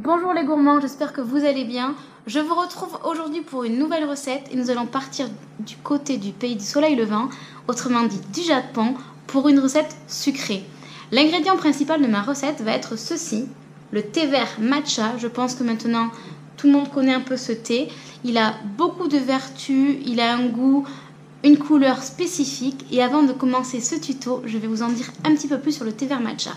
Bonjour les gourmands, j'espère que vous allez bien. Je vous retrouve aujourd'hui pour une nouvelle recette et nous allons partir du côté du pays du soleil levant, autrement dit du Japon, pour une recette sucrée. L'ingrédient principal de ma recette va être ceci, le thé vert matcha. Je pense que maintenant tout le monde connaît un peu ce thé. Il a beaucoup de vertus, il a un goût, une couleur spécifique. Et avant de commencer ce tuto, je vais vous en dire un petit peu plus sur le thé vert matcha.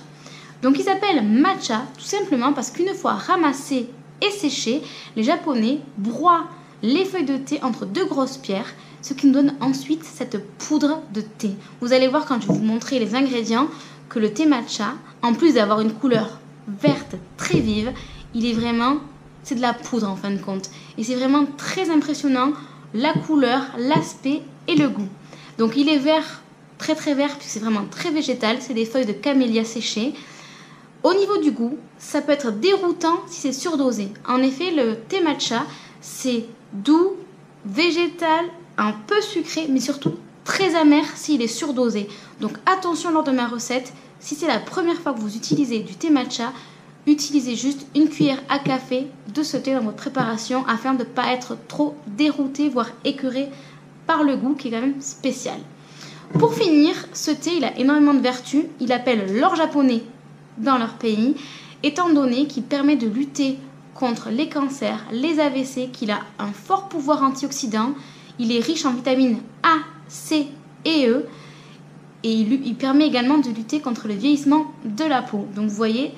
Donc il s'appelle matcha tout simplement parce qu'une fois ramassé et séché, les Japonais broient les feuilles de thé entre deux grosses pierres, ce qui nous donne ensuite cette poudre de thé. Vous allez voir quand je vais vous montrer les ingrédients que le thé matcha, en plus d'avoir une couleur verte très vive, c'est de la poudre en fin de compte. Et c'est vraiment très impressionnant, la couleur, l'aspect et le goût. Donc il est vert, très vert, puisque c'est vraiment très végétal, c'est des feuilles de camélia séchées. Au niveau du goût, ça peut être déroutant si c'est surdosé. En effet, le thé matcha, c'est doux, végétal, un peu sucré, mais surtout très amer s'il est surdosé. Donc attention lors de ma recette, si c'est la première fois que vous utilisez du thé matcha, utilisez juste une cuillère à café de ce thé dans votre préparation afin de ne pas être trop dérouté, voire écœuré par le goût qui est quand même spécial. Pour finir, ce thé, il a énormément de vertus. Il appelle l'or japonais dans leur pays, étant donné qu'il permet de lutter contre les cancers, les AVC, qu'il a un fort pouvoir antioxydant, il est riche en vitamines A, C et E, et il permet également de lutter contre le vieillissement de la peau. Donc vous voyez,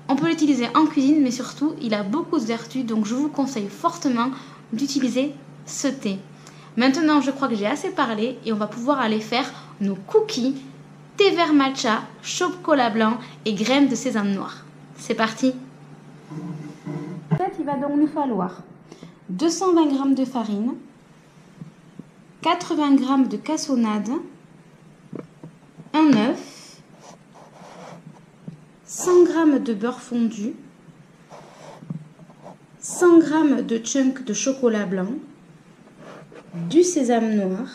on peut l'utiliser en cuisine, mais surtout, il a beaucoup de vertus, donc je vous conseille fortement d'utiliser ce thé. Maintenant, je crois que j'ai assez parlé et on va pouvoir aller faire nos cookies thé vert matcha, chocolat blanc et graines de sésame noir. C'est parti! En fait, il va donc nous falloir 220 g de farine, 80 g de cassonade, un œuf, 100 g de beurre fondu, 100 g de chunk de chocolat blanc, du sésame noir,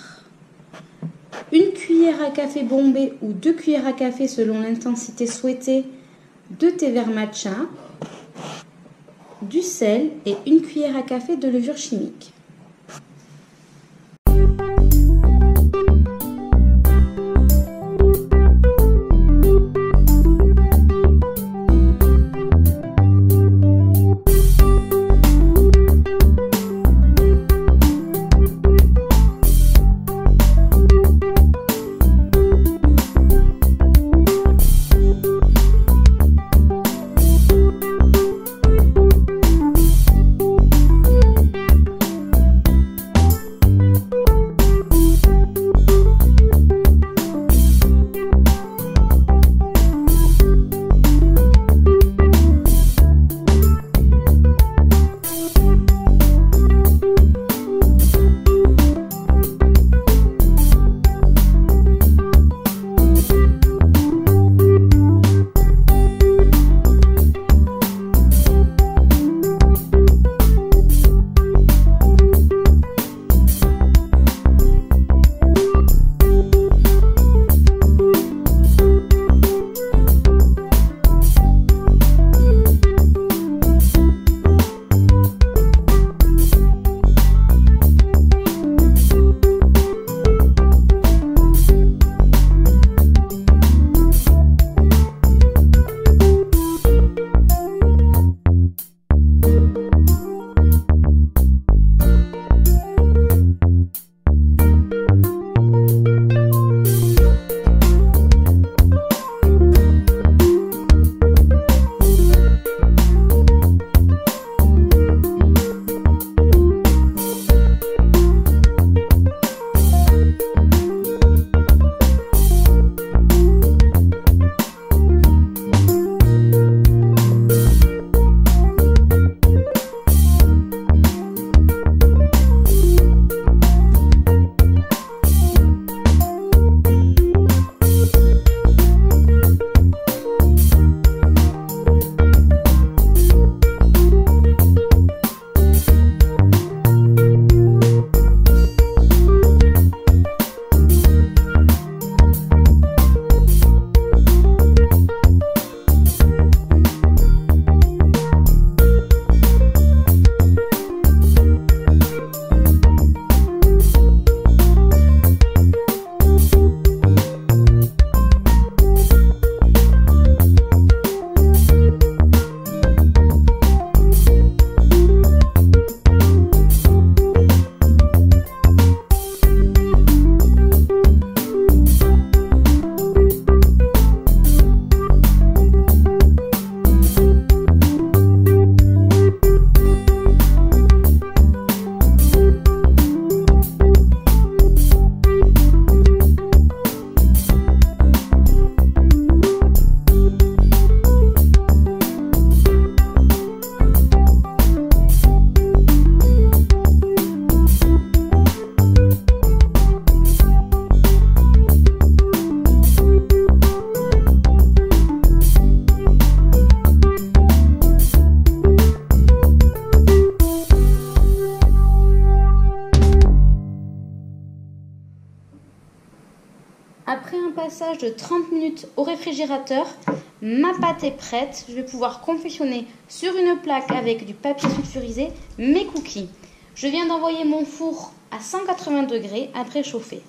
une cuillère à café bombée ou 2 cuillères à café selon l'intensité souhaitée de thé vert matcha, du sel et une cuillère à café de levure chimique. passage de 30 minutes au réfrigérateur, ma pâte est prête. Je vais pouvoir confectionner sur une plaque avec du papier sulfurisé mes cookies. Je viens d'envoyer mon four à 180 degrés à préchauffer.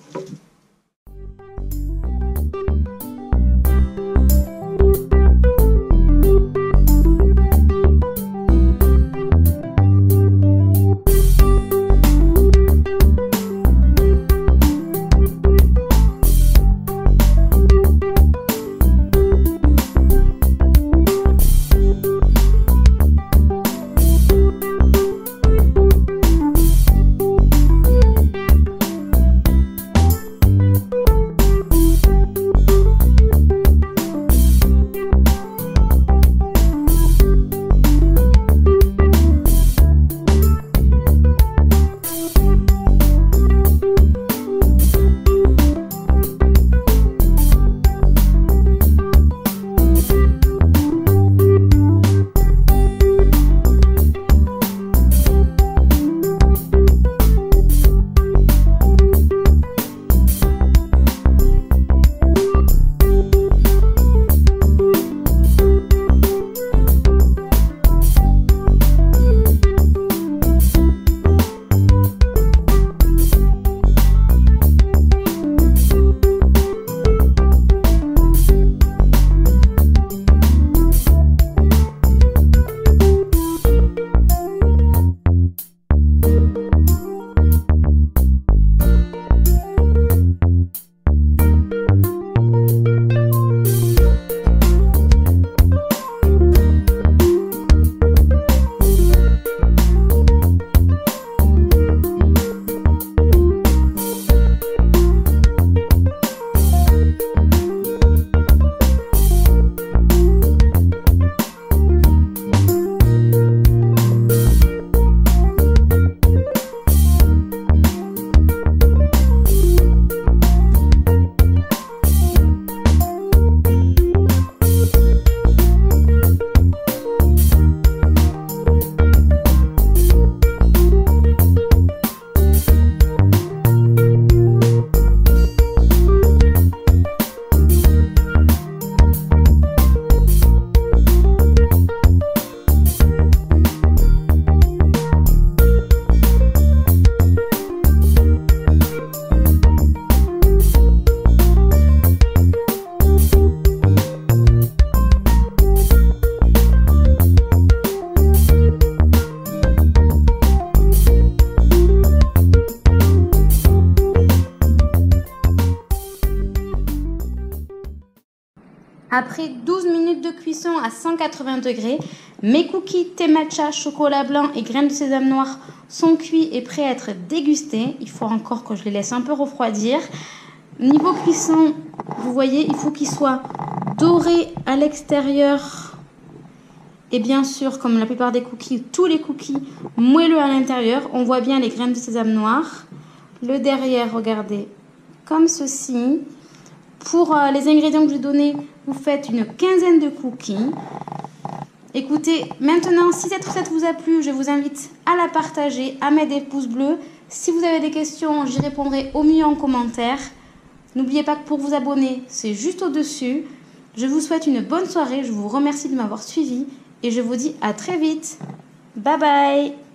Après 12 minutes de cuisson à 180 degrés, mes cookies thé matcha, chocolat blanc et graines de sésame noir sont cuits et prêts à être dégustés. Il faut encore que je les laisse un peu refroidir. Niveau cuisson, vous voyez, il faut qu'ils soient dorés à l'extérieur. Et bien sûr, comme la plupart des cookies, tous les cookies moelleux à l'intérieur. On voit bien les graines de sésame noir. Le derrière, regardez, comme ceci. Pour les ingrédients que je vais donner, vous faites une quinzaine de cookies. Écoutez, maintenant, si cette recette vous a plu, je vous invite à la partager, à mettre des pouces bleus. Si vous avez des questions, j'y répondrai au mieux en commentaire. N'oubliez pas que pour vous abonner, c'est juste au-dessus. Je vous souhaite une bonne soirée, je vous remercie de m'avoir suivi et je vous dis à très vite. Bye bye!